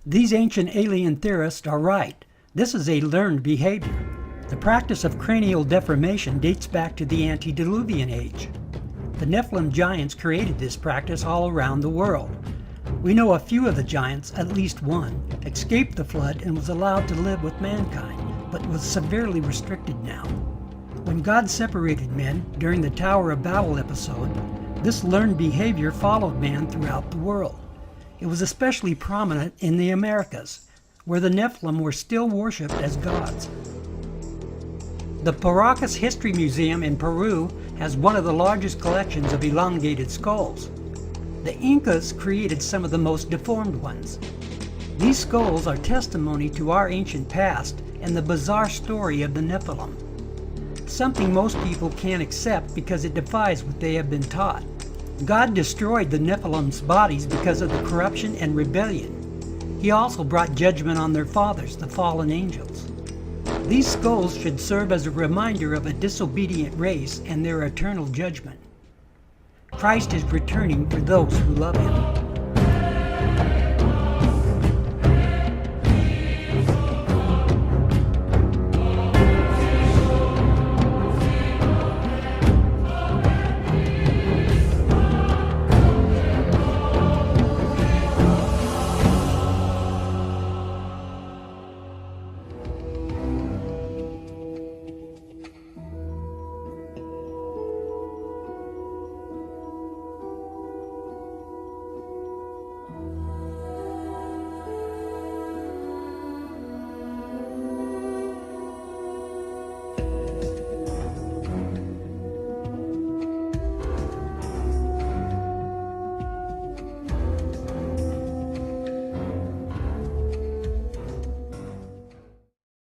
These ancient alien theorists are right. This is a learned behavior. The practice of cranial deformation dates back to the antediluvian age. The Nephilim giants created this practice all around the world. We know a few of the giants, at least one, escaped the flood and was allowed to live with mankind, but was severely restricted now. When God separated men during the Tower of Babel episode, this learned behavior followed man throughout the world. It was especially prominent in the Americas, where the Nephilim were still worshipped as gods. The Paracas History Museum in Peru has one of the largest collections of elongated skulls. The Incas created some of the most deformed ones. These skulls are testimony to our ancient past and the bizarre story of the Nephilim. Something most people can't accept because it defies what they have been taught. God destroyed the Nephilim's bodies because of the corruption and rebellion. He also brought judgment on their fathers, the fallen angels. These skulls should serve as a reminder of a disobedient race and their eternal judgment. Christ is returning for those who love him.